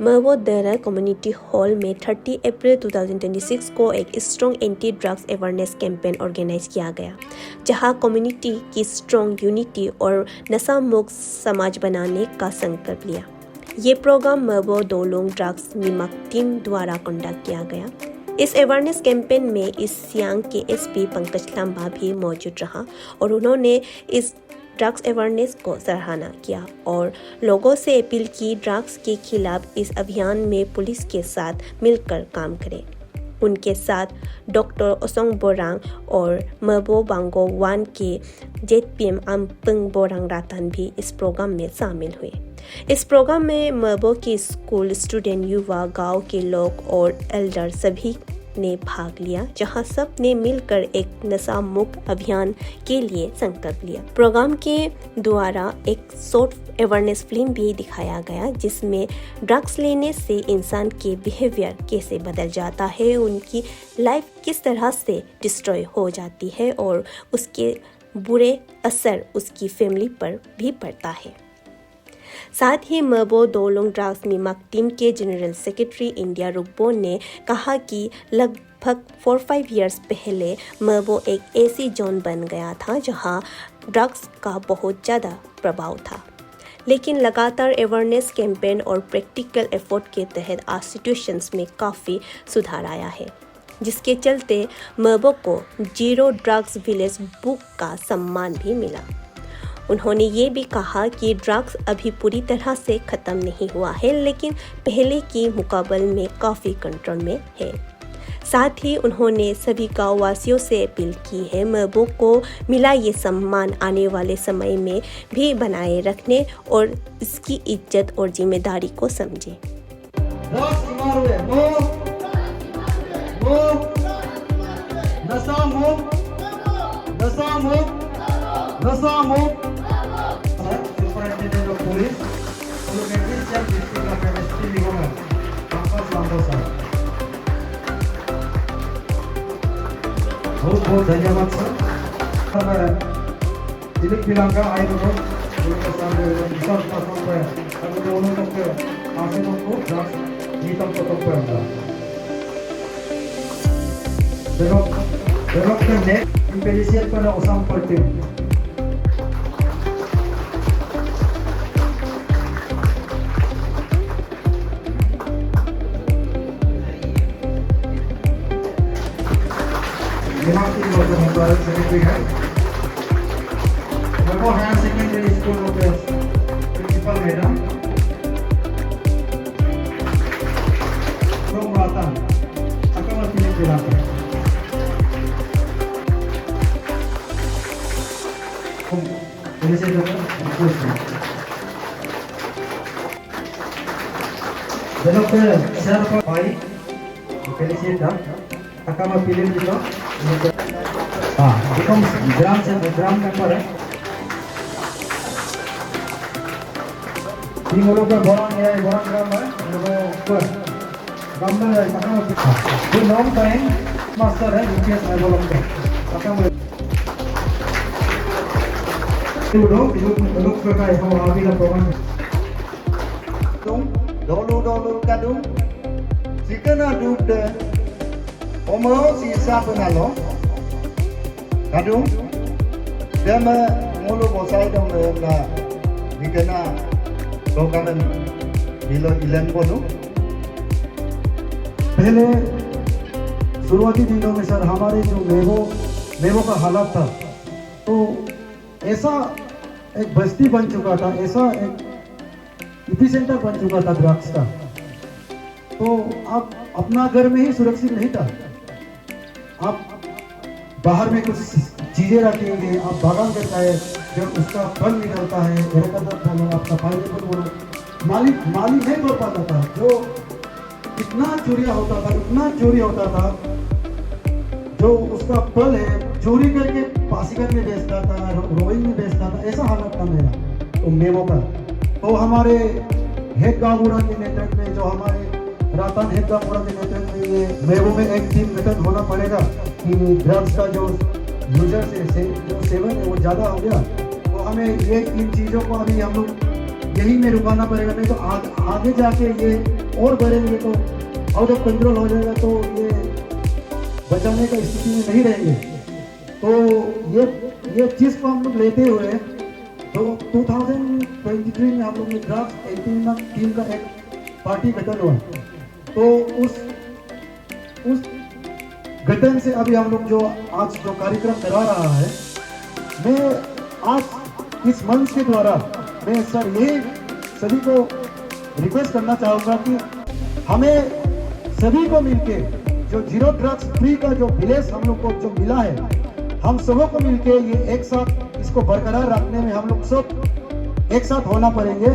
मरबो दरा community hall में 30 अप्रैल 2026 को एक strong anti drugs awareness campaign organise किया गया, जहां कम्युनिटी की स्ट्रॉन्ग यूनिटी और नशा मुक्त समाज बनाने का संकल्प लिया। ये प्रोग्राम मरबो दोलोंग ड्रग्स निमक टीम द्वारा कंडक्ट किया गया। इस अवेयरनेस कैंपेन में ईस्ट सियांग के एसपी पंकज लांबा भी मौजूद रहा और उन्होंने इस ड्रग्स अवेयरनेस को सराहना किया और लोगों से अपील की ड्रग्स के खिलाफ इस अभियान में पुलिस के साथ मिलकर काम करें। उनके साथ डॉक्टर ओसोंग बोरांग और मरबो बांगो वन के जेडपीएम आमपंग बोरांग रातान भी इस प्रोग्राम में शामिल हुए। इस प्रोग्राम में मरबो के स्कूल स्टूडेंट, युवा, गांव के लोग और एल्डर सभी ने भाग लिया, जहां सब ने मिलकर एक नशा मुक्त अभियान के लिए संकल्प लिया। प्रोग्राम के द्वारा एक शॉर्ट अवेयरनेस फिल्म भी दिखाया गया, जिसमें ड्रग्स लेने से इंसान के बिहेवियर कैसे बदल जाता है, उनकी लाइफ किस तरह से डिस्ट्रॉय हो जाती है और उसके बुरे असर उसकी फैमिली पर भी पड़ता है। साथ ही मरबो दोलोंग ड्रग्स निमक टीम के जनरल सेक्रेटरी इंडिया रुकबो ने कहा कि लगभग 4-5 इयर्स पहले मरबो एक ऐसी जोन बन गया था जहां ड्रग्स का बहुत ज़्यादा प्रभाव था, लेकिन लगातार अवेयरनेस कैंपेन और प्रैक्टिकल एफर्ट के तहत आज सिचुएशंस में काफ़ी सुधार आया है, जिसके चलते मरबो को जीरो ड्रग्स विलेज बुक का सम्मान भी मिला। उन्होंने ये भी कहा कि ड्रग्स अभी पूरी तरह से ख़त्म नहीं हुआ है, लेकिन पहले की मुकाबले में काफ़ी कंट्रोल में है। साथ ही उन्होंने सभी गाँव वासियों से अपील की है मरबो को मिला ये सम्मान आने वाले समय में भी बनाए रखने और इसकी इज्जत और जिम्मेदारी को समझे। बहुत बहुत धन्यवाद sir. Tidak bilangkan air itu, kita sambil bisa sampai, kalau dia orang tak asal tu, jas hitam tu tak pernah. Belok ke net, impedisiat pada osam pertim. Secretary है, मरबो हायर सेकेंडरी स्कूल के principal madam from रातान, Akbar film दिलाते हैं। Police जो है police जनों के सर पर भाई पुलिस दा अकबर फिल्म दिला become ग्राम member है। तीन लोगों का बोरान ग्राम है, लोगों को ग्राम में ये लॉन्ग टाइम मास्टर है यूपीएस लेवल का लोग का है हम अभी का programme dolu kadung sikana dude omo si sabenalo kadung dama mulu bosai dong na nikana program bilo ilan bono। पहले शुरुआती दिनों में सर हमारे जो मेवो का हालत था, तो ऐसा एक बस्ती बन चुका था, ऐसा एक एपिसेंटर बन चुका था ड्रग्स का। तो आप अपना घर में ही सुरक्षित नहीं था, आप बाहर में कुछ चीजें रखेंगे, आप बागान करता है, जब उसका फल निकलता है, आपका फायदेमंद बोलो, माली नहीं तोड़ पाता था। जो इतना चोरी होता था, जो उसका फल है चोरी करके पासीघाट में बेचता था, रोहिंग में बेचता था, ऐसा हालत था मेरा तो मेवो का। तो हमारे हेड गाँव बुरा के नेतृत्व में, जो हमारे रातान हेड गाँव बुरा के नेतृत्व में, ये मेवो में एक टीम गठन होना पड़ेगा कि ड्रग्स का जो यूजर जो सेवन है वो ज़्यादा हो गया, तो हमें ये इन चीज़ों को अभी हम लोग यही में रुकाना पड़ेगा, नहीं तो आगे जाके ये और बढ़ेंगे तो आउट ऑफ कंट्रोल हो जाएगा, तो ये बचाने का स्थिति में नहीं रहेंगे। तो ये चीज़ को हम लोग लेते हुए तो 2023 में हम लोग ने ड्रग्स एंटी टीम का एक पार्टी गठन हुआ। तो उस गठन से अभी हम लोग जो आज जो कार्यक्रम करा रहा है, मैं आज इस मंच के द्वारा मैं सर ये सभी को रिक्वेस्ट करना चाहूँगा कि हमें सभी को मिलके जो जीरो ड्रग्स फ्री का जो विलेज हम लोग को जो मिला है, हम सबों को मिलके ये एक साथ इसको बरकरार रखने में हम लोग सब एक साथ होना पड़ेंगे।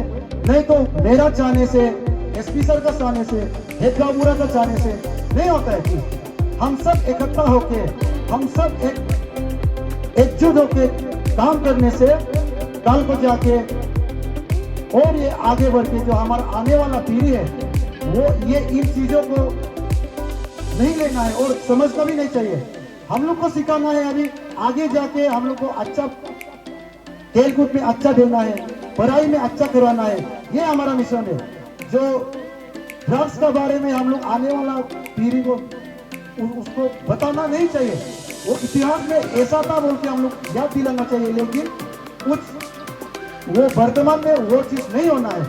नहीं तो मेरा चाहने से, एसपी सर का चाहने से, हेड गांवबुरा का चाहने से नहीं होता है कि हम सब इकट्ठा होके, हम सब एकजुट होके काम करने से कल को जाके और ये आगे बढ़ के जो हमारा आने वाला पीढ़ी है वो ये इन चीजों को नहीं लेना है और समझना भी नहीं चाहिए। हम लोग को सिखाना है, अभी आगे जाके हम लोग को अच्छा खेलकूद में अच्छा देना है, पढ़ाई में अच्छा करवाना है, ये हमारा मिशन है। जो ड्रग्स के बारे में हम लोग आने वाला पीढ़ी को उसको बताना नहीं चाहिए, वो इतिहास में ऐसा था बोल के हम लोग याद दिलाना चाहिए, लेकिन कुछ वो वर्तमान में वो चीज नहीं होना है।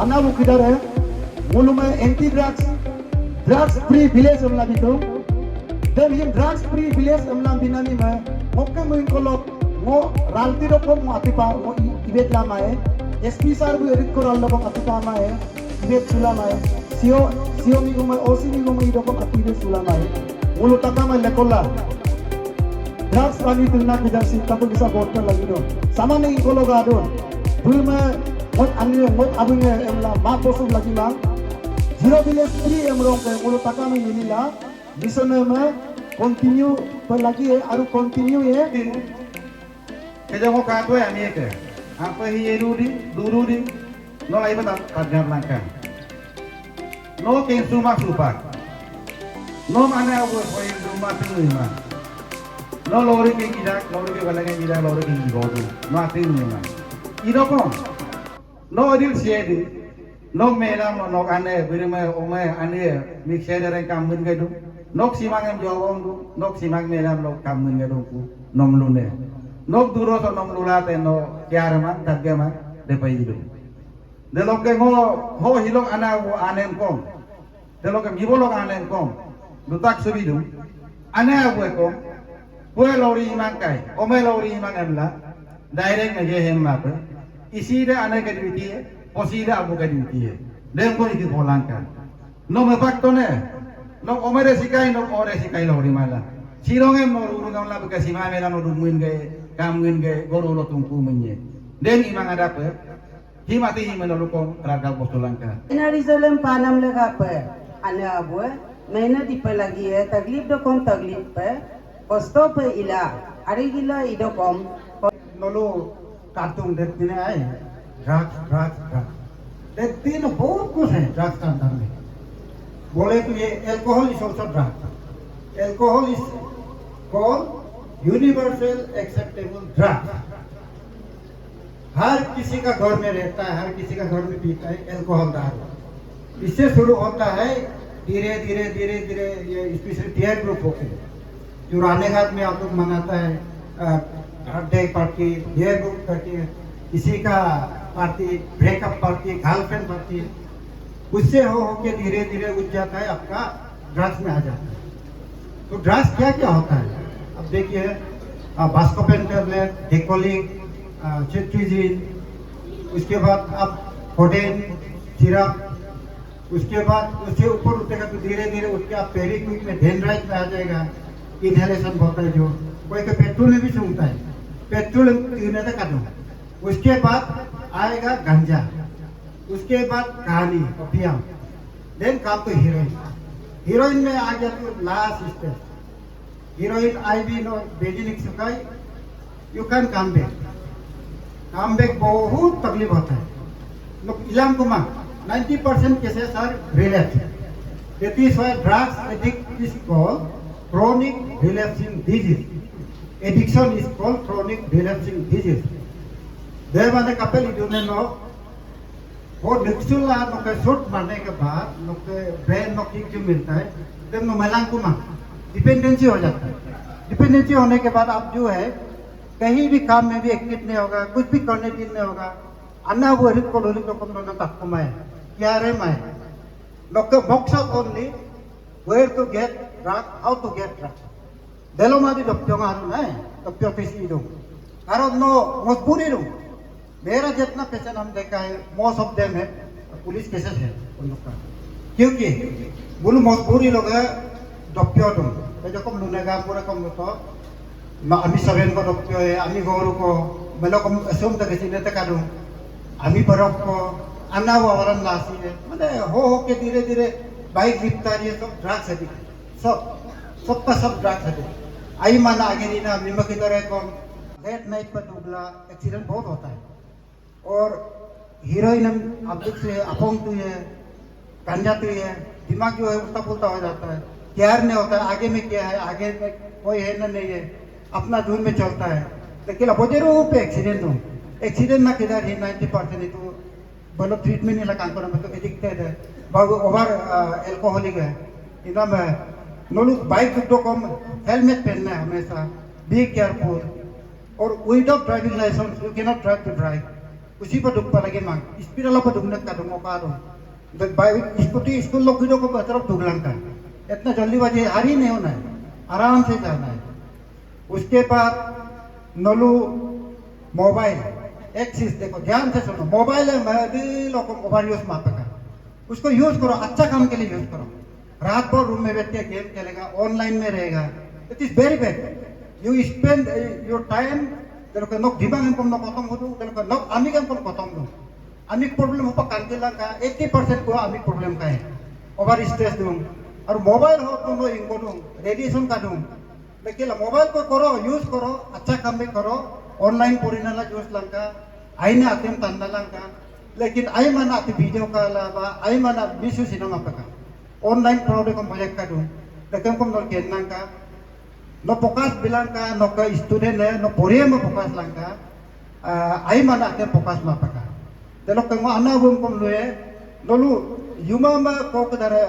अन्ना वो किधर है बोलूं मैं एंटी ड्रग्स फ्री विलेज हमला भी तो जब ये ड्रग्स फ्री विलेज हमला बिनानी में मोके मुइन को लोग वो रालती रोको मो अतिपा वो इवेट लामा है, एसपी सर भी एडिट को राल लोग अतिपा मा है, इवेट सुलामा है, सीओ मी को मैं ओसी मी को मैं इडो अतिपा सुलामा है, बोलो तका मैं लेकोला ड्रग्स वाली तुलना की दर सीता को किसा बोट में लगी दो सामान्य इनको लोग आदो भूल में मोट अबुंगे एमला माँ पोसुम लगी माँ जीरो विलेज फ्री एमरों के बोलो तका में मिलीला मिशन में कंटिन्यू पर लगी है और कंटिन्यू है के जगह का तो है नहीं के आप ही ये दूरी नो लाइव बता करने वाला नो के सुमा सुपा नो माने वो कोई सुमा तुम नहीं मां नो लोरी के गिरा लोरी के वाला के गिरा लोरी के गिरोदू नो आते नहीं मां इधर कौन नो अदिल शेडी नो मेरा नो आने बिरे में ओमे आने मिक्सर रंग काम मन गए दो नोक सीमांग हम जवाब दो नोक सीमांग मेरा लोग काम मन गए दो को नोम लूने नोक दूरो तो नोम लूलाते नो क्या रमान तग्गे मान दे पाई दो दे लोग के हो ही लोग आना वो आने कौन दे लोग के मिबो लोग आने कौन दुताक सुबी दो आने अब वो पुए लोरी इमांग का है ओमे लोरी इमांग हमला डायरेक्ट में ये हम माप इसी दे आने के ड्यूटी है पसीदा अबू का ड्यूटी है देम को इधर बोलान का नो में पक तो ने नो ओमेरे सिकाई नो और सिकाई लोरी माला सिरोंगे नो रूरू gamla bekas si mame नो दुमुइन गए कामुइन गए गोरो लो तुमku menye den imang ada pe himati himano ko raga postulan ka Jerusalem panam लगा पे आने अब मेहनत इप लगी है तकलीफ तो कम तकलीफ पे कष्टों पे इला अरे गिला इधो कम नोलो कार्टून देखते हैं आए ड्रग्स देखते हैं बहुत कुछ है ड्रग्स का अंदर में बोले तो ये alcohol is also drug alcohol is called universal acceptable drug हर किसी का घर में रहता है हर किसी का घर में पीता है एल्कोहल दारू इससे शुरू होता है धीरे धीरे धीरे धीरे ये स्पेशली टीयर ग्रुप होते हैं जो रानेघाट में आप लोग मनाता है बर्थडे पार्टी टीयर ग्रुप करती है किसी का party breakup party girlfriend party उससे हो के धीरे धीरे उठ जाता है आपका ड्रग्स में आ जाता है। तो ड्रग्स क्या क्या होता है अब देखिए बास्कोपेन टेबलेट डेकोलिक सिट्रिजिन उसके बाद अब कोडेन सिरप उसके बाद उससे ऊपर उठेगा तो धीरे धीरे उठ के आप पेरिक्विक में डेंड्राइट में आ जाएगा इनहेलेशन होता है जो कोई के पेट्रोल में भी सूंघता है पेट्रोल पीने तक आता उसके बाद आएगा गांजा उसके बाद कहानी ओपियम देन कम तो हीरोइन में आ गया तो लास्ट स्टेज हीरोइन आईवी नो बेजिनिक सुखाई यू कैन कम बैक बहुत तकलीफ होता है लोग इलाम को मां 90% cases are relapse that is why drugs addict is called chronic relapsing disease addiction is called chronic relapsing disease there was a couple you don't know वो निक्सुला नोके शॉट मारने के बाद नोके ब्रेन नो किक जो मिलता है तब नो मलांकुमा डिपेंडेंसी हो जाता है। डिपेंडेंसी होने के बाद आप जो है कहीं भी काम में भी एक्टिव नहीं होगा, कुछ भी करने भी नहीं होगा। अन्ना वो रिक को लोली को कम लोग तक माय क्या रे माय नोके मोक्सा only where to get drug, how to get drug देलो मादी डॉक्टर मारू ना डॉक्टर किसी दो कारण नो मजबूरी रो मेरा जितना पेशेंट हम देखा है मोस्ट ऑफ देम है पुलिस केसेस है उन लोग का, क्योंकि बोलो मजबूरी लोग है डॉक्टर तुम तो जो कम लुनेगा पूरा कम तो आमी सवेन को डॉक्टर है आमी गौरव को मेलो कम असम तक किसी ने तक दूं आमी बरफ को अन्ना वो वरन लासी है मैंने हो के धीरे धीरे बाइक लिपता रही है सब ड्रग्स है सबका सब ड्रग्स है। आई माना आगे नहीं ना मिमा की तरह को लेट नाइट पर डूबला एक्सीडेंट बहुत होता है और हीरोइन हम आप देख से अपोंग तो है गांजा तो है दिमाग जो है उल्टा पुल्टा हो जाता है, केयर नहीं होता है आगे में क्या है आगे में कोई है ना नहीं है अपना धुन में चलता है। लेकिन अब जरूर पे एक्सीडेंट ना किधर ही 90% तो बोलो ट्रीटमेंट नहीं लगा काम तो एडिक्टेड है ओवर एल्कोहलिक है इतना में नोलू बाइक तो कम हेलमेट पहनना है हमेशा, बी केयरफुल और without driving licence you cannot drive to drive उसी पर दुख लगे मांग स्पीड वाला पर दुखने का दूंगा का दूं बाइक स्कूटी स्कूल लोग वीडियो को तरफ दुगलन का इतना जल्दीबाजी हारी नहीं होना है, आराम से जाना है। उसके बाद नोलू मोबाइल एक चीज देखो ध्यान से सुनो, मोबाइल है मैं लोगों को ओवर यूज माफ का उसको यूज करो अच्छा काम के लिए यूज करो। रात भर रूम में बैठ के गेम खेलेगा ऑनलाइन में रहेगा it is very bad you spend your time तेरे नोक दिमाग हम नोक खत्म हो दो तेरे नोक आमी हम खत्म दो आमी प्रॉब्लम हो कांति लगा 80% को आमी प्रॉब्लम का है ओवर स्ट्रेस दूं और मोबाइल हो तो इनको दूं रेडिएशन का दूं लेकिन मोबाइल को करो यूज करो अच्छा काम भी करो ऑनलाइन पूरीनाला यूज लंका आईने आते तन्ना लंका लेकिन आई माना आते वीडियो का लावा आई माना विशु सिनेमा का ऑनलाइन प्रोडक्ट को मजा का दूं लेकिन को नोक केना का no fokus bilang ka no ka student no pore mo fokus lang ka ay man ate fokus mapaka delo ka mo ana bum kom loe lolu yuma ma ko ka dara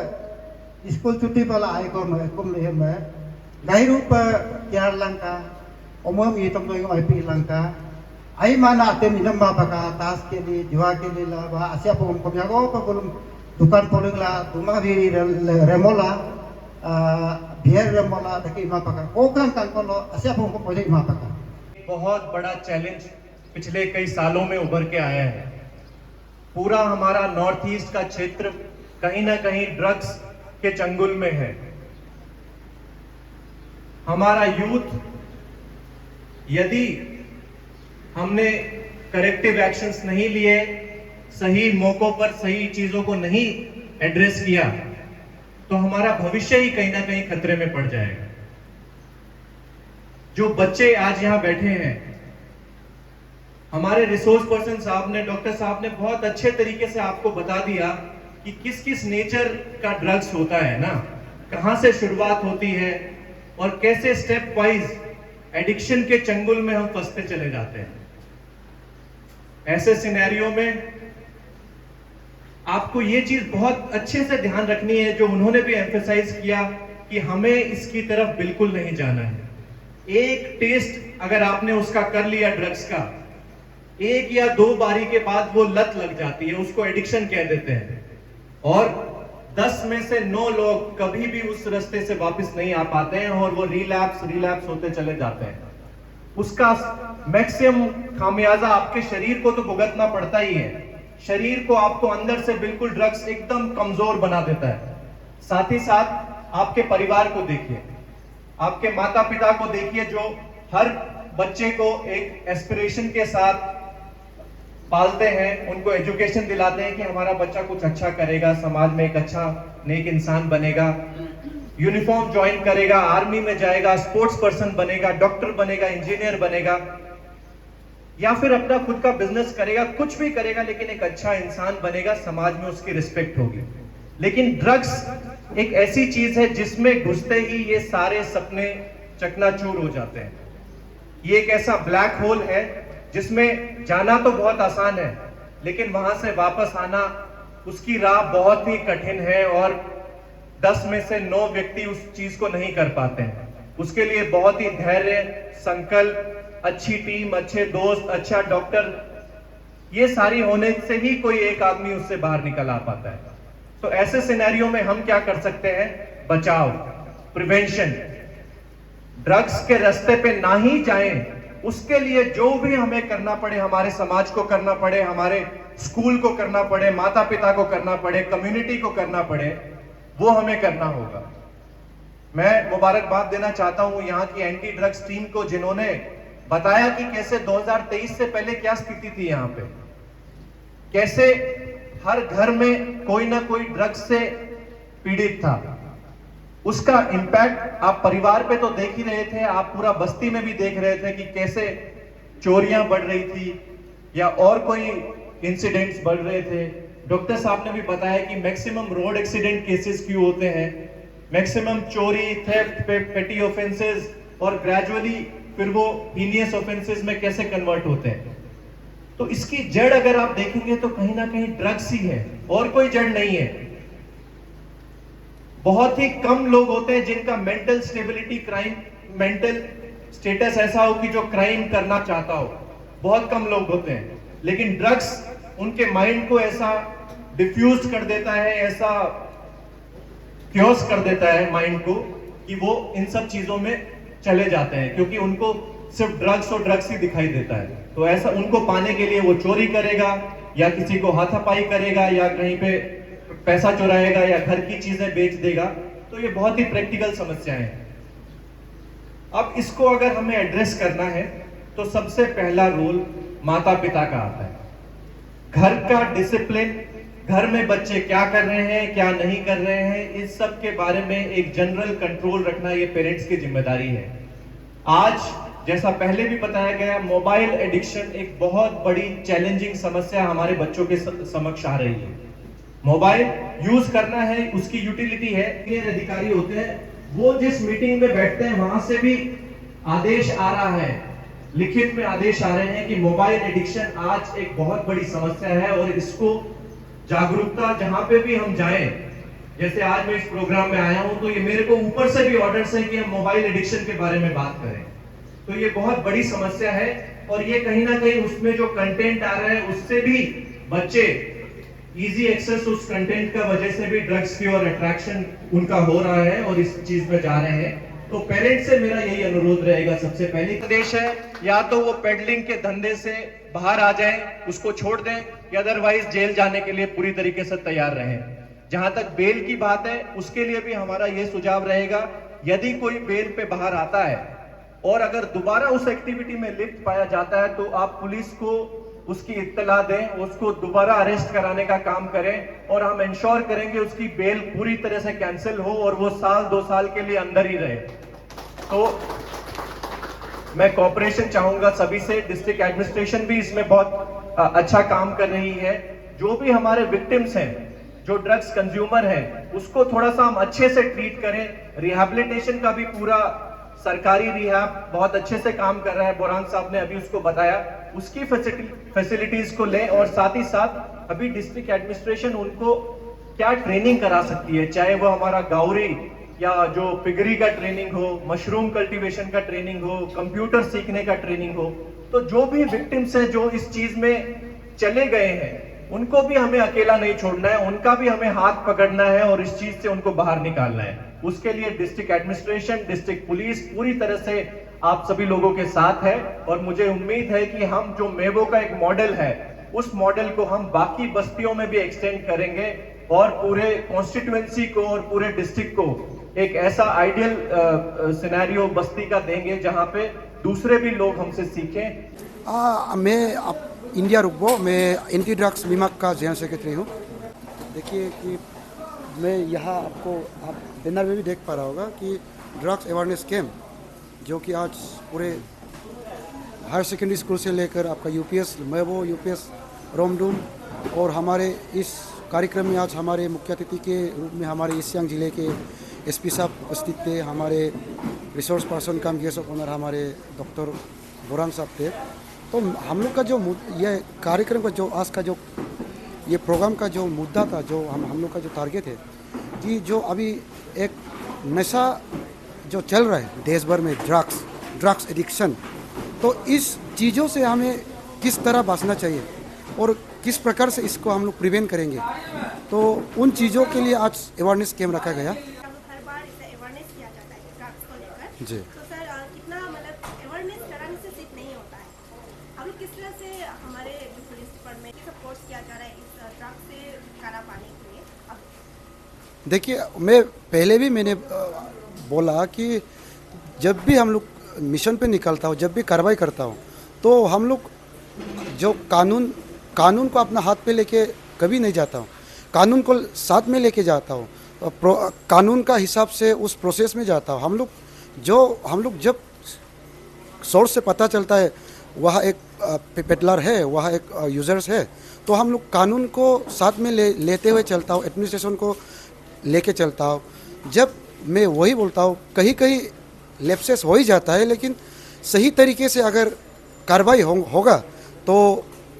school chutti pala ay ko kom le ma gairu pa yar lang ka omom ye tom no ay pi lang ka ay man ate minam mapaka tas ke liye juwa ke liye la ba asya po kom yago pa bolum dukan poleng la tuma bi remola बियर रमला देखिए मां पका ओकरम कंकोलो असे को पहले मां पका बहुत बड़ा चैलेंज पिछले कई सालों में उभर के आया है। पूरा हमारा नॉर्थ ईस्ट का क्षेत्र कहीं ना कहीं ड्रग्स के चंगुल में है। हमारा यूथ यदि हमने करेक्टिव एक्शंस नहीं लिए, सही मौकों पर सही चीजों को नहीं एड्रेस किया तो हमारा भविष्य ही कहीं ना कहीं खतरे में पड़ जाएगा। जो बच्चे आज यहां बैठे हैं, हमारे रिसोर्स पर्सन साहब ने, डॉक्टर साहब ने बहुत अच्छे तरीके से आपको बता दिया कि किस किस नेचर का ड्रग्स होता है ना, कहां से शुरुआत होती है और कैसे स्टेप वाइज एडिक्शन के चंगुल में हम फंसते चले जाते हैं। ऐसे सिनेरियो में आपको ये चीज बहुत अच्छे से ध्यान रखनी है जो उन्होंने भी एम्फेसाइज किया कि हमें इसकी तरफ बिल्कुल नहीं जाना है। एक टेस्ट अगर आपने उसका कर लिया ड्रग्स का, एक या दो बारी के बाद वो लत लग जाती है, उसको एडिक्शन कह देते हैं और 10 में से 9 लोग कभी भी उस रास्ते से वापस नहीं आ पाते हैं और वो रिलैप्स होते चले जाते हैं। उसका मैक्सिमम खामियाजा आपके शरीर को तो भुगतना पड़ता ही है। शरीर को आपको अंदर से बिल्कुल ड्रग्स एकदम कमजोर बना देता है। साथ ही साथ आपके परिवार को देखिए, आपके माता पिता को देखिए जो हर बच्चे को एक एस्पिरेशन के साथ पालते हैं, उनको एजुकेशन दिलाते हैं कि हमारा बच्चा कुछ अच्छा करेगा, समाज में एक अच्छा नेक इंसान बनेगा, यूनिफॉर्म ज्वाइन करेगा, आर्मी में जाएगा, स्पोर्ट्स पर्सन बनेगा, डॉक्टर बनेगा, इंजीनियर बनेगा या फिर अपना खुद का बिजनेस करेगा, कुछ भी करेगा लेकिन एक अच्छा इंसान बनेगा, समाज में उसकी रिस्पेक्ट होगी। लेकिन ड्रग्स एक ऐसी चीज है जिसमें घुसते ही ये सारे सपने चकनाचूर हो जाते हैं। ये एक ऐसा ब्लैक होल है जिसमें जाना तो बहुत आसान है लेकिन वहां से वापस आना उसकी राह बहुत ही कठिन है और 10 में से 9 व्यक्ति उस चीज को नहीं कर पाते हैं। उसके लिए बहुत ही धैर्य, संकल्प, अच्छी टीम, अच्छे दोस्त, अच्छा डॉक्टर, ये सारी होने से ही कोई एक आदमी उससे बाहर निकल आ पाता है। तो ऐसे सिनेरियो में हम क्या कर सकते हैं? बचाव, प्रिवेंशन, ड्रग्स के रास्ते पे ना ही जाएं, उसके लिए जो भी हमें करना पड़े, हमारे समाज को करना पड़े, हमारे स्कूल को करना पड़े, माता पिता को करना पड़े, कम्युनिटी को करना पड़े, वो हमें करना होगा। मैं मुबारकबाद देना चाहता हूं यहाँ की एंटी ड्रग्स टीम को, जिन्होंने बताया कि कैसे 2023 से पहले क्या स्थिति थी यहाँ पे, कैसे हर घर में कोई ना कोई ड्रग्स से पीड़ित था। उसका इम्पैक्ट आप परिवार पे तो देख ही रहे थे, आप पूरा बस्ती में भी देख रहे थे कि कैसे चोरियां बढ़ रही थी या और कोई इंसिडेंट्स बढ़ रहे थे। डॉक्टर साहब ने भी बताया कि मैक्सिमम रोड एक्सीडेंट केसेस क्यों होते हैं, मैक्सिमम चोरी, थेफ्ट, पेटी ऑफेंसेस और ग्रेजुअली फिर वो हीनियस ऑफेंसेस में कैसे कन्वर्ट होते हैं। तो इसकी जड़ अगर आप देखेंगे तो कहीं ना कहीं ड्रग्स ही है और कोई जड़ नहीं है। बहुत ही कम लोग होते हैं जिनका mental stability, crime mental status ऐसा हो कि जो क्राइम करना चाहता हो, बहुत कम लोग होते हैं। लेकिन ड्रग्स उनके माइंड को ऐसा डिफ्यूज कर देता है, ऐसा क्योस कर देता है माइंड को कि वो इन सब चीजों में चले जाते हैं, क्योंकि उनको सिर्फ ड्रग्स और ड्रग्स ही दिखाई देता है। तो ऐसा उनको पाने के लिए वो चोरी करेगा या किसी को हाथापाई करेगा या कहीं पे पैसा चुराएगा या घर की चीजें बेच देगा। तो ये बहुत ही प्रैक्टिकल समस्याएं हैं। अब इसको अगर हमें एड्रेस करना है तो सबसे पहला रोल माता पिता का आता है। घर का डिसिप्लिन, घर में बच्चे क्या कर रहे हैं, क्या नहीं कर रहे हैं, इस सब के बारे में एक जनरल कंट्रोल रखना ये पेरेंट्स की जिम्मेदारी है। आज जैसा पहले भी बताया गया, मोबाइल एडिक्शन एक बहुत बड़ी चैलेंजिंग समस्या हमारे बच्चों के समक्ष आ रही है। मोबाइल यूज करना है, उसकी यूटिलिटी है। अधिकारी होते हैं वो जिस मीटिंग में बैठते हैं वहां से भी आदेश आ रहा है, लिखित में आदेश आ रहे हैं कि मोबाइल एडिक्शन आज एक बहुत बड़ी समस्या है और इसको जागरूकता जहां पे भी हम जाएं, जैसे आज मैं इस प्रोग्राम में आया हूं तो ये मेरे को ऊपर से भी ऑर्डर्स है कि हम मोबाइल एडिक्शन के बारे में बात करें। तो ये बहुत बड़ी समस्या है और ये कहीं ना कहीं उसमें जो कंटेंट आ रहा है उससे भी बच्चे इजी एक्सेस उस कंटेंट का वजह से भी ड्रग्स की और अट्रैक्शन उनका हो रहा है और इस चीज में जा रहे हैं। तो पेरेंट्स से मेरा यही अनुरोध रहेगा, सबसे पहले आदेश है या तो वो पेडलिंग के धंधे से बाहर आ जाएं, उसको छोड़ दें, या अदरवाइज जेल जाने के लिए पूरी तरीके से तैयार रहें। जहां तक बेल की बात है उसके लिए भी हमारा ये सुझाव रहेगा, यदि कोई बेल पे बाहर आता है और अगर दोबारा उस एक्टिविटी में लिप्त पाया जाता है तो आप पुलिस को उसकी इत्तला दें, उसको दोबारा अरेस्ट कराने का काम करें और हम इंश्योर करेंगे उसकी बेल पूरी तरह से कैंसिल हो और वो 1-2 साल के लिए अंदर ही रहे। तो मैं कोऑपरेशन चाहूंगा सभी से। डिस्ट्रिक्ट एडमिनिस्ट्रेशन भी इसमें बहुत अच्छा काम कर रही है। जो भी हमारे विक्टिम्स हैं, जो ड्रग्स कंज्यूमर हैं, उसको थोड़ा सा हम अच्छे से ट्रीट करें। रिहैबिलिटेशन का भी पूरा सरकारी रिहैब बहुत अच्छे से काम कर रहा है, बुरहान साहब ने अभी उसको बताया, उसकी फैसिलिटीज को लें और साथ ही साथ अभी डिस्ट्रिक्ट एडमिनिस्ट्रेशन उनको क्या ट्रेनिंग करा सकती है, चाहे वो हमारा गाउरी या जो पिगरी का ट्रेनिंग हो, मशरूम कल्टीवेशन का ट्रेनिंग हो, कंप्यूटर सीखने का ट्रेनिंग हो। तो जो भी विक्टिम्स हैं जो इस चीज में चले गए हैं उनको भी हमें अकेला नहीं छोड़ना है, उनका भी हमें हाथ पकड़ना है और इस चीज से उनको बाहर निकालना है। उसके लिए डिस्ट्रिक्ट एडमिनिस्ट्रेशन, डिस्ट्रिक्ट पुलिस पूरी तरह से आप सभी लोगों के साथ है और मुझे उम्मीद है कि हम जो मेवो का एक मॉडल है उस मॉडल को हम बाकी बस्तियों में भी एक्सटेंड करेंगे और पूरे कॉन्स्टिट्यूएंसी को और पूरे डिस्ट्रिक्ट को एक ऐसा आइडियल सिनेरियो बस्ती का देंगे जहां पे दूसरे भी लोग हमसे सीखें। मैं इंडिया रुकबो, मैं एंटी ड्रग्स विभाग का जनरल सेक्रेटरी हूँ। देखिए कि मैं यहाँ आपको आप बैनर में भी देख पा रहा होगा कि ड्रग्स अवेयरनेस कैंप जो कि आज पूरे हायर सेकेंडरी स्कूल से लेकर आपका यूपीएस मेवो, यूपीएस रोमडूम और हमारे इस कार्यक्रम में आज हमारे मुख्य अतिथि के रूप में हमारे ईस्ट सियांग जिले के एसपी साहब उपस्थित थे, हमारे resource person cum guest of honour हमारे डॉक्टर बुरहान साहब थे। तो हम लोग का जो ये कार्यक्रम का जो आज का जो ये प्रोग्राम का जो मुद्दा था, जो हम लोग का जो टारगेट है कि जो अभी एक नशा जो चल रहा है देश भर में, ड्रग्स एडिक्शन, तो इस चीज़ों से हमें किस तरह बचना चाहिए और किस प्रकार से इसको हम लोग प्रिवेंट करेंगे, तो उन चीज़ों के लिए आज अवेयरनेस कैंप रखा गया। हम लोग हर बार इसे अवेयरनेस किया जाता है ड्रग्स को लेकर। जी। तो सर कितना मतलब अवेयरनेस कराने से सिर्फ नहीं होता है, हम लोग किस तरह से हमारे जो पुलिस डिपार्टमेंट सब कोर्स किया जा रहा है इस ड्रग्स से छुटकारा पाने के लिए? अब देखिए, मैं पहले भी मैंने बोला कि जब भी हम लोग मिशन पे निकलता हूँ, जब भी कार्रवाई करता हूँ, तो हम लोग जो कानून को अपना हाथ पे लेके कभी नहीं जाता हूँ, कानून को साथ में लेके जाता हूँ, कानून का हिसाब से उस प्रोसेस में जाता हूँ। हम लोग जब सोर्स से पता चलता है वह एक पेडलर है, वह एक यूज़र्स है, तो हम लोग कानून को साथ में लेते हुए चलता हूँ, एडमिनिस्ट्रेशन को लेके चलता हूँ। जब मैं वही बोलता हूँ, कहीं लैप्सेस हो ही जाता है, लेकिन सही तरीके से अगर कार्रवाई होगा तो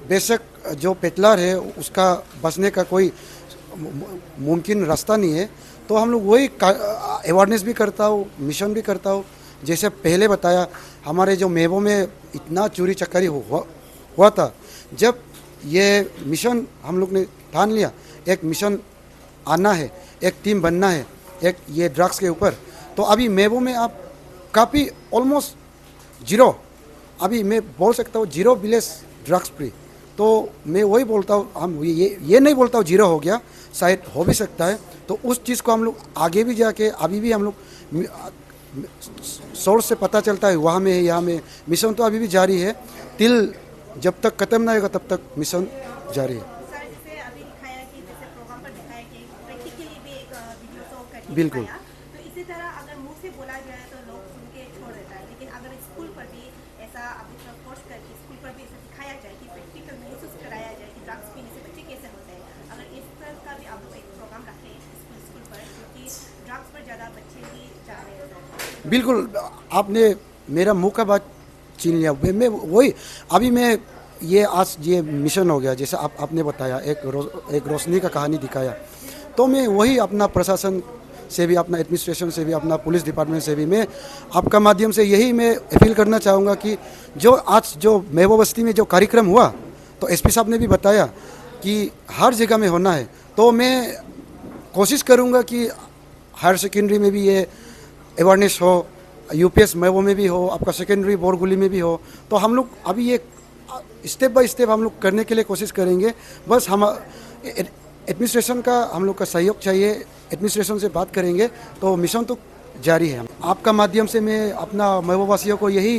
बेशक जो पेडलर है उसका बचने का कोई मुमकिन रास्ता नहीं है। तो हम लोग वही अवेयरनेस भी करता हूँ, मिशन भी करता हूँ। जैसे पहले बताया, हमारे जो मेवो में इतना चोरी चकारी हुआ था, जब ये मिशन हम लोग ने ठान लिया, एक मिशन आना है, एक टीम बनना है, एक ये ड्रग्स के ऊपर, तो अभी मेवो में आप काफ़ी ऑलमोस्ट जीरो, अभी मैं बोल सकता हूँ जीरो विलेज ड्रग्स फ्री। तो मैं वही बोलता हूँ, हम ये नहीं बोलता हूँ जीरो हो गया, शायद हो भी सकता है। तो उस चीज़ को हम लोग आगे भी जाके, अभी भी हम लोग सोर्स से पता चलता है वहाँ में है, यहाँ में, मिशन तो अभी भी जारी है, टिल जब तक ख़त्म ना होगा तब तक मिशन जारी है। सर जैसे अभी दिखाया कि जैसे प्रोग्राम पर दिखाया कि प्रैक्टिकली भी एक वीडियो शो करके बिल्कुल। दिखाया, तो इसी तरह अगर मुंह से बोला जाए तो लोग सुन के छोड़ देता है, लेकिन अगर स्कूल पर भी ऐसा अभी कोर्स करके स्कूल पर भी ऐसा दिखाया जाए कि प्रैक्टिकल महसूस कराया जाए कि ड्रग्स पीने से बच्चे कैसे होते हैं, अगर इस तरह का भी आप लोग एक प्रोग्राम रखें स्कूल पर, क्योंकि ड्रग्स पर ज़्यादा बच्चे भी जा रहे हैं। बिल्कुल, आपने मेरा मुंह का बात छीन लिया। मैं वही, अभी मैं ये आज ये मिशन हो गया, जैसे आपने बताया, एक रोशनी का कहानी दिखाया, तो मैं वही अपना प्रशासन से भी, अपना एडमिनिस्ट्रेशन से भी, अपना पुलिस डिपार्टमेंट से भी, मैं आपका माध्यम से यही मैं अपील करना चाहूँगा कि जो आज जो मेवो बस्ती में जो कार्यक्रम हुआ, तो एसपी साहब ने भी बताया कि हर जगह में होना है, तो मैं कोशिश करूँगा कि हायर सेकेंडरी में भी ये अवेयरनेस हो, यूपीएस मेवो में भी हो, आपका सेकेंडरी बोरगुली में भी हो। तो हम लोग अभी ये स्टेप बाय स्टेप हम लोग करने के लिए कोशिश करेंगे। बस हम एडमिनिस्ट्रेशन का हम लोग का सहयोग चाहिए, एडमिनिस्ट्रेशन से बात करेंगे तो मिशन तो जारी है। आपका माध्यम से मैं अपना मेवो वासियों को यही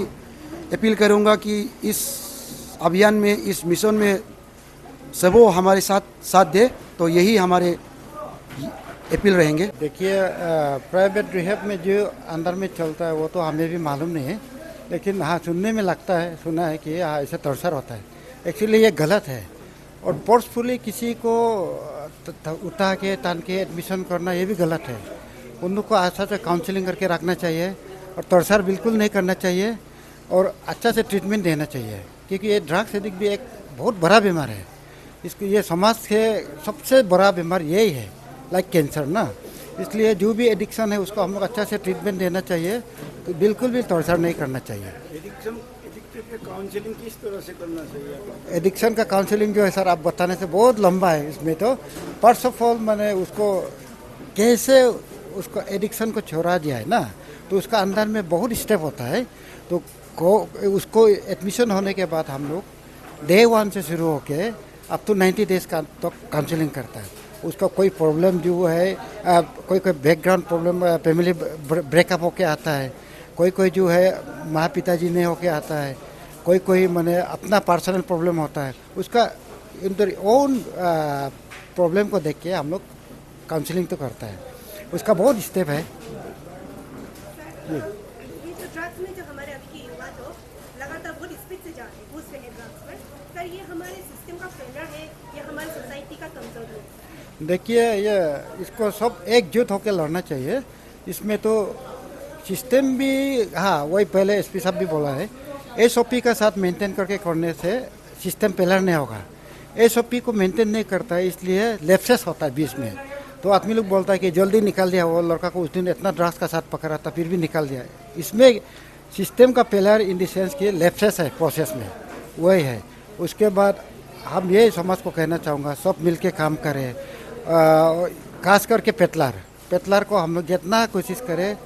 अपील करूंगा कि इस अभियान में, इस मिशन में सब वो हमारे साथ दे, तो यही हमारे अपील रहेंगे। देखिए, प्राइवेट रिहैब में जो अंदर में चलता है वो तो हमें भी मालूम नहीं है, लेकिन हाँ सुनने में लगता है, सुना है कि हाँ ऐसे टॉर्चर होता है। एक्चुअली ये गलत है, और फोर्सफुली किसी को उठा के तान के एडमिशन करना ये भी गलत है। उन लोग को अच्छा से काउंसलिंग करके रखना चाहिए, और टॉर्चर बिल्कुल नहीं करना चाहिए, और अच्छा से ट्रीटमेंट देना चाहिए, क्योंकि ये ड्रग्स एडिक्ट भी एक बहुत बड़ा बीमार है। इसको ये समाज के सबसे बड़ा बीमार यही है, लाइक कैंसर ना। इसलिए जो भी एडिक्शन है उसको हम लोग अच्छा से ट्रीटमेंट देना चाहिए, तो बिल्कुल भी टॉर्चर नहीं करना चाहिए। काउंसलिंग किस तरह से करना चाहिए? एडिक्शन का काउंसलिंग जो है सर, आप बताने से बहुत लंबा है। इसमें तो फर्स्ट ऑफ ऑल मैंने उसको कैसे उसको एडिक्शन को छोड़ा दिया है ना, तो उसका अंदर में बहुत स्टेप होता है। तो उसको एडमिशन होने के बाद हम लोग डे 1 से शुरू होके अप टू 90 डेज का तो काउंसलिंग करता है। उसका कोई प्रॉब्लम जो है, कोई बैकग्राउंड प्रॉब्लम, फैमिली ब्रेकअप होके आता है, कोई जो है माँ पिताजी नहीं होके आता है, कोई मैंने अपना पर्सनल प्रॉब्लम होता है, उसका इन ओन प्रॉब्लम को देख के हम लोग काउंसलिंग तो करता है। उसका बहुत स्टेप है। ये जो ड्रग्स में जो हमारे अभी की युवा तो लगातार बहुत स्पीड से जा रहे हैं, घुस रहे हैं ड्रग्स पर, सर ये हमारे सिस्टम का फेलियर है या हमारी सोसाइटी का कमजोरी है? देखिए, ये इसको सब एकजुट होकर लड़ना चाहिए। इसमें तो सिस्टम भी, हाँ वही पहले एसपी साहब भी बोला है SOP का साथ मेंटेन करके करने से सिस्टम फेलर नहीं होगा। SOP को मेंटेन नहीं करता है, इसलिए लैप्सेस होता है बीच में। तो आदमी लोग बोलता है कि जल्दी निकाल दिया, वो लड़का को उस दिन इतना ड्रग्स का साथ पकड़ा था फिर भी निकाल दिया। इसमें सिस्टम का फेलर इन द सेंस कि लैप्सेस है प्रोसेस में, वही है। उसके बाद हम ये समाज को कहना चाहूँगा, सब मिलके काम करें, खास करके पेटलार को हम लोग जितना कोशिश करें,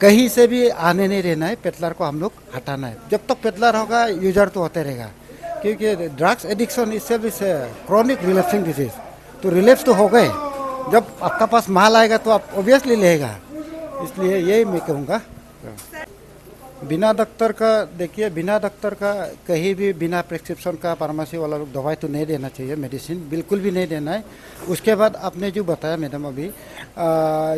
कहीं से भी आने नहीं रहना है, पेटलार को हम लोग हटाना है। जब तक पेटलार होगा यूजर तो होते रहेगा, क्योंकि ड्रग्स एडिक्शन इससे भी क्रॉनिक रिलैप्सिंग डिजीज, तो रिलैप्स तो हो गए, जब आपका पास माल आएगा तो आप ऑब्वियसली लेगा। इसलिए यही मैं कहूँगा। बिना डॉक्टर का देखिए, बिना डॉक्टर का कहीं भी बिना प्रिस्क्रिप्शन का फार्मेसी वाला लोग दवाई तो नहीं देना चाहिए, मेडिसिन बिल्कुल भी नहीं देना है। उसके बाद आपने जो बताया मैडम अभी,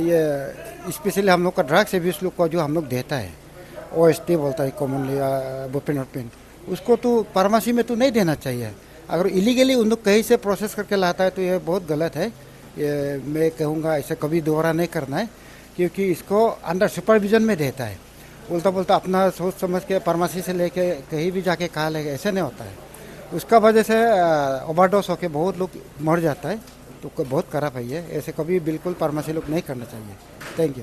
ये स्पेशली हम लोग का ड्रग्स एब्यूज लोग को जो हम लोग देता है, OST बोलता है कॉमनली, बुप्रेनोर्फिन, उसको तो फार्मेसी में तो नहीं देना चाहिए। अगर इलीगली उन लोग कहीं से प्रोसेस करके लाता है तो ये बहुत गलत है। ये मैं कहूँगा ऐसे कभी दोबारा नहीं करना है, क्योंकि इसको अंडर सुपरविजन में देता है। उल्टा पुल्टा अपना सोच समझ के फार्मेसी से लेके कहीं भी जाके खा लेगा, ऐसे नहीं होता है। उसका वजह से ओवरडोज होके बहुत लोग मर जाता है, तो बहुत खराब है ये। ऐसे कभी बिल्कुल फार्मेसी लोग नहीं करना चाहिए। Thank you.